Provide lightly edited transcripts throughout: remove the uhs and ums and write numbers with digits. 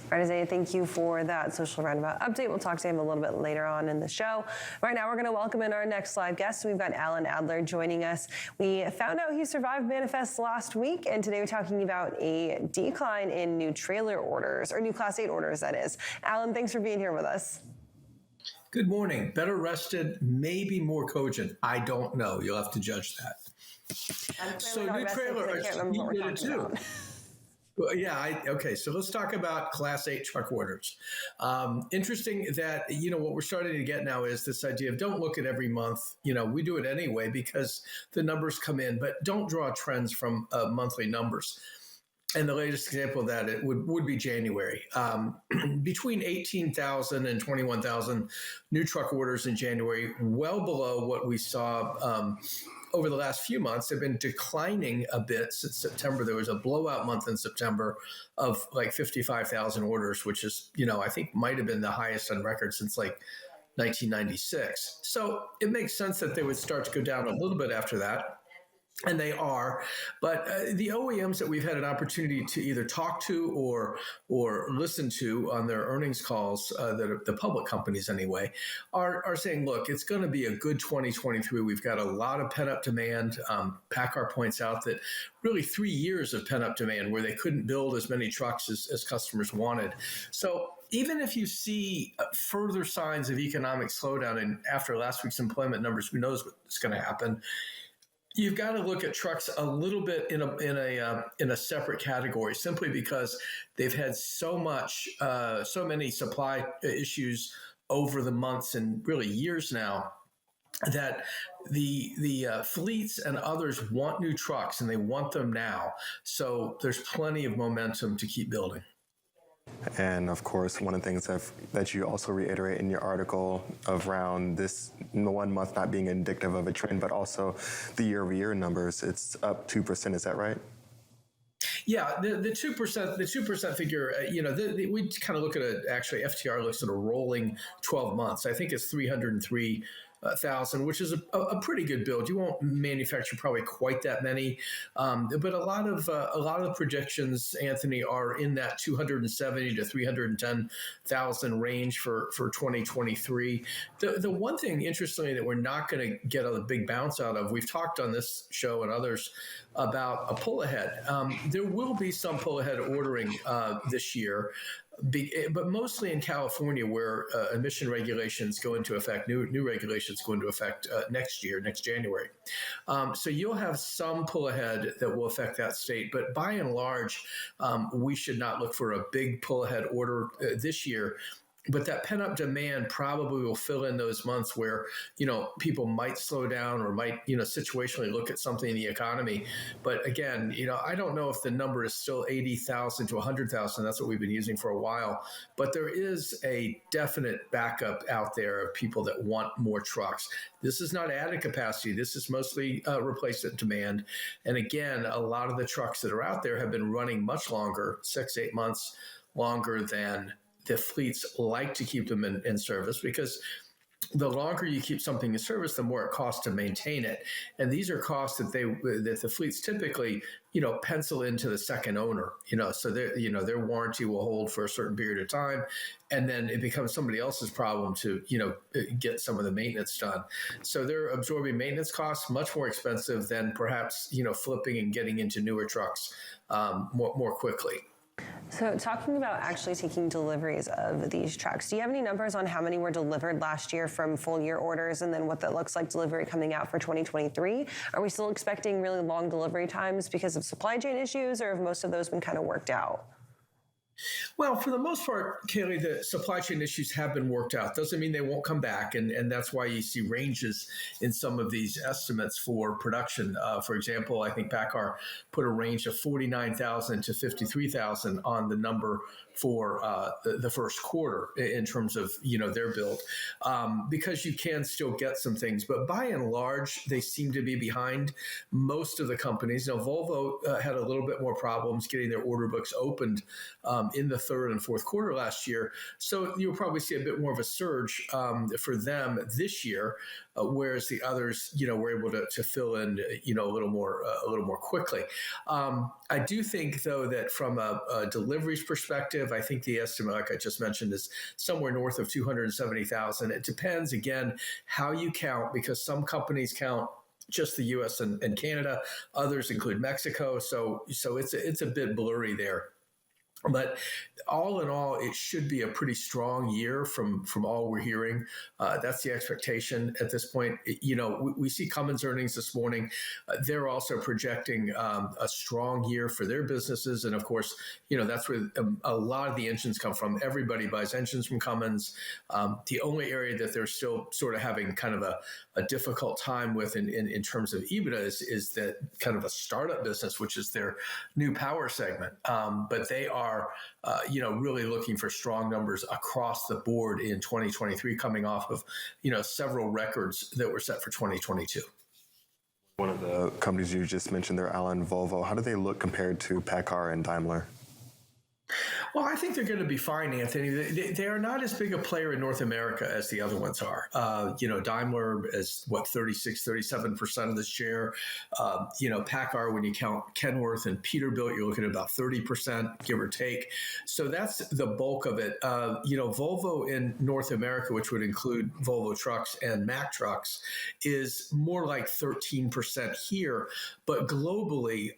All right, Isaiah, thank you for that social roundabout update. We'll talk to him a little bit later on in the show. Right now, we're going to welcome in our next live guest. We've got Alan Adler joining us. We found out he survived Manifest last week, and today we're talking about a decline in new trailer orders, or new Class 8 orders, that is. Alan, thanks for being here with us. Good morning. Better rested, maybe more cogent. I don't know. You'll have to judge that. So new trailer, I can't remember what we're talking about. Well, yeah, okay, so let's talk about Class 8 truck orders. Interesting that, what we're starting to get now is this idea of don't look at every month. We do it anyway because the numbers come in, but don't draw trends from monthly numbers. And the latest example of that it would be January. Between 18,000 and 21,000 new truck orders in January, well below what we saw over the last few months. Have been declining a bit since September. There was a blowout month in September of like 55,000 orders, which is, I think might have been the highest on record since like 1996. So it makes sense that they would start to go down a little bit after that. And they are, but the OEMs that we've had an opportunity to either talk to or listen to on their earnings calls, that are the public companies anyway, are saying, look, it's going to be a good 2023. We've got a lot of pent-up demand. PACCAR points out that really 3 years of pent-up demand where they couldn't build as many trucks as customers wanted. So even if you see further signs of economic slowdown, and after last week's employment numbers, who knows what's going to happen, you've got to look at trucks a little bit in a separate category, simply because they've had so many supply issues over the months and really years now, that the fleets and others want new trucks and they want them now. So there's plenty of momentum to keep building. And of course, one of the things that you also reiterate in your article around this 1 month not being indicative of a trend, but also the year-over-year numbers, it's up 2%. Is that right? Yeah, the 2% figure. We kind of look at actually FTR looks at a rolling 12 months. I think it's 303,000, which is a pretty good build. You won't manufacture probably quite that many, but a lot of the projections, Anthony, are in that 270 to 310,000 range for 2023. The one thing, interestingly, that we're not going to get a big bounce out of, we've talked on this show and others about a pull ahead. There will be some pull ahead ordering this year. But mostly in California, where emission regulations go into effect, new regulations go into effect next January. So you'll have some pull ahead that will affect that state. But by and large, we should not look for a big pull ahead order this year. But that pent-up demand probably will fill in those months where, people might slow down or might, situationally look at something in the economy. But again, I don't know if the number is still 80,000 to 100,000. That's what we've been using for a while. But there is a definite backup out there of people that want more trucks. This is not added capacity. This is mostly replacement demand. And again, a lot of the trucks that are out there have been running much longer, 6-8 months longer than the fleets like to keep them in service, because the longer you keep something in service, the more it costs to maintain it. And these are costs that the fleets typically, pencil into the second owner, so their warranty will hold for a certain period of time. And then it becomes somebody else's problem to, get some of the maintenance done. So they're absorbing maintenance costs much more expensive than perhaps, flipping and getting into newer trucks more quickly. So talking about actually taking deliveries of these trucks, do you have any numbers on how many were delivered last year from full year orders, and then what that looks like delivery coming out for 2023? Are we still expecting really long delivery times because of supply chain issues, or have most of those been kind of worked out? Well, for the most part, Kaylee, the supply chain issues have been worked out. Doesn't mean they won't come back, and that's why you see ranges in some of these estimates for production. For example, I think PACCAR put a range of 49,000 to 53,000 on the number for the first quarter in terms of their build, because you can still get some things, but by and large they seem to be behind most of the companies. Volvo had a little bit more problems getting their order books opened in the third and fourth quarter last year. So you'll probably see a bit more of a surge for them this year, whereas the others, were able to fill in, a little more quickly. I do think, though, that from a deliveries perspective, I think the estimate, like I just mentioned, is somewhere north of 270,000. It depends, again, how you count, because some companies count just the U.S. and Canada. Others include Mexico. So it's a bit blurry there. But all in all, it should be a pretty strong year from all we're hearing. That's the expectation at this point. We see Cummins earnings this morning. They're also projecting a strong year for their businesses. And of course, that's where a lot of the engines come from. Everybody buys engines from Cummins. The only area that they're still sort of having kind of a difficult time with in terms of EBITDA is that kind of a startup business, which is their new power segment. But they are really looking for strong numbers across the board in 2023, coming off of, several records that were set for 2022. One of the companies you just mentioned there, Alan, Volvo, how do they look compared to PACCAR and Daimler? Well, I think they're going to be fine, Anthony. They are not as big a player in North America as the other ones are. Daimler is 36-37% of the share. PACCAR, when you count Kenworth and Peterbilt, you're looking at about 30%, give or take. So that's the bulk of it. Volvo in North America, which would include Volvo trucks and Mack trucks, is more like 13% here, but globally,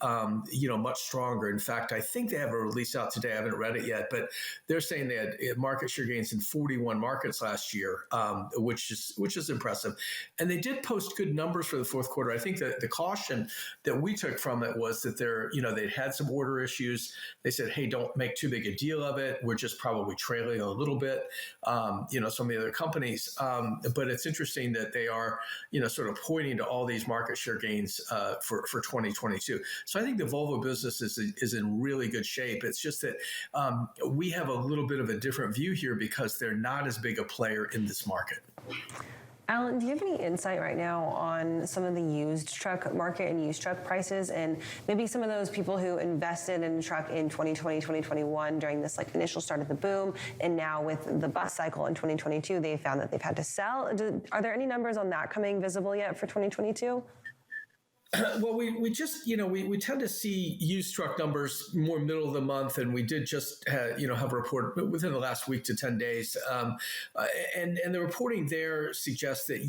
much stronger. In fact, I think they have a release out today. I haven't read it yet, but they're saying they had market share gains in 41 markets last year, which is impressive. And they did post good numbers for the fourth quarter. I think that the caution that we took from it was that they'd had some order issues. They said, hey, don't make too big a deal of it. We're just probably trailing a little bit, some of the other companies. But it's interesting that they are, sort of pointing to all these market share gains for 2022. So I think the Volvo business is in really good shape. It's just that we have a little bit of a different view here because they're not as big a player in this market. Alan, do you have any insight right now on some of the used truck market and used truck prices, and maybe some of those people who invested in a truck in 2020, 2021 during this initial start of the boom, and now with the bus cycle in 2022, they found that they've had to sell? Are there any numbers on that coming visible yet for 2022? Well, we just, we tend to see used truck numbers more middle of the month, and we did just have a report within the last week to 10 days. And the reporting there suggests that,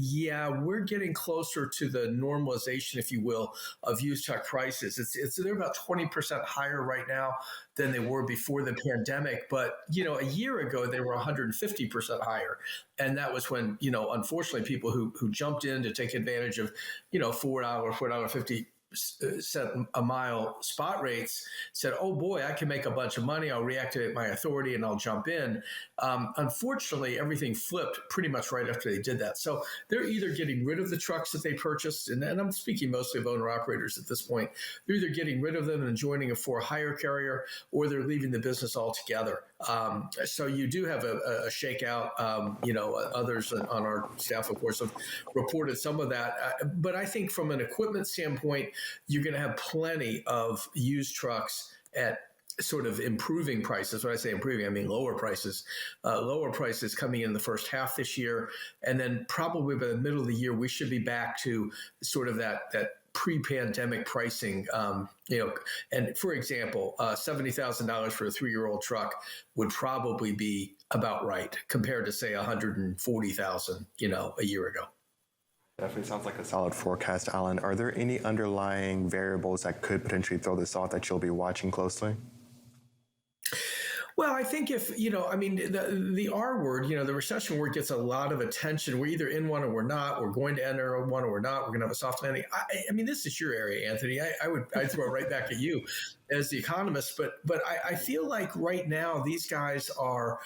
we're getting closer to the normalization, if you will, of used truck prices. They're about 20% higher right now than they were before the pandemic. But, a year ago, they were 150% higher. And that was when, unfortunately, people who jumped in to take advantage of, $4.50 a mile spot rates said, oh boy, I can make a bunch of money. I'll reactivate my authority and I'll jump in. Unfortunately, everything flipped pretty much right after they did that. So they're either getting rid of the trucks that they purchased, and I'm speaking mostly of owner operators at this point. They're either getting rid of them and joining a for-hire carrier, or they're leaving the business altogether. So you do have a shakeout. Others on our staff, of course, have reported some of that. But I think from an equipment standpoint, you're going to have plenty of used trucks at sort of improving prices. When I say improving, I mean lower prices coming in the first half this year. And then probably by the middle of the year, we should be back to sort of that pre-pandemic pricing. And for example, $70,000 for a 3-year-old truck would probably be about right compared to, say, $140,000, a year ago. Definitely sounds like a solid forecast, Alan. Are there any underlying variables that could potentially throw this off that you'll be watching closely? Well, I think if, the R word, the recession word gets a lot of attention. We're either in one or we're not. We're going to enter one or we're not. We're going to have a soft landing. I mean, this is your area, Anthony. I'd throw it right back at you as the economist. But I feel like right now these guys are,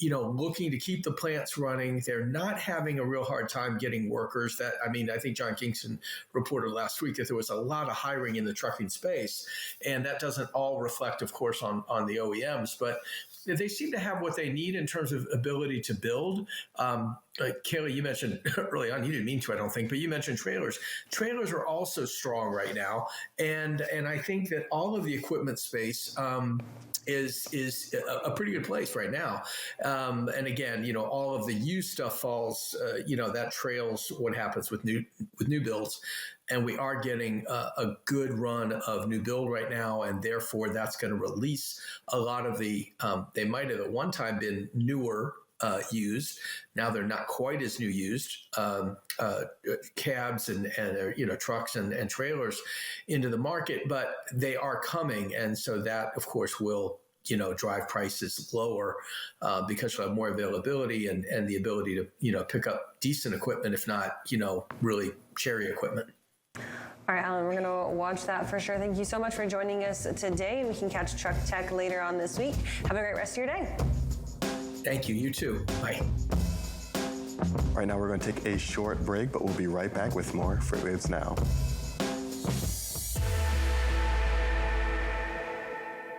looking to keep the plants running. They're not having a real hard time getting workers. I think John Kingston reported last week that there was a lot of hiring in the trucking space. And that doesn't all reflect, of course, on the OEMs. But they seem to have what they need in terms of ability to build. Kayla, you mentioned early on, you didn't mean to, I don't think, but you mentioned trailers. Trailers are also strong right now. And I think that all of the equipment space is a pretty good place right now. And again, all of the used stuff falls, that trails what happens with new builds. And we are getting a good run of new build right now, and therefore that's going to release a lot of the. They might have at one time been newer used. Now they're not quite as new used cabs and trucks and trailers into the market, but they are coming, and so that of course will drive prices lower because we'll have more availability and the ability to pick up decent equipment, if not really cherry equipment. All right, Alan, we're going to watch that for sure. Thank you so much for joining us today. We can catch Truck Tech later on this week. Have a great rest of your day. Thank you. You too. Bye. Right now, we're going to take a short break, but we'll be right back with more FreightWaves Now.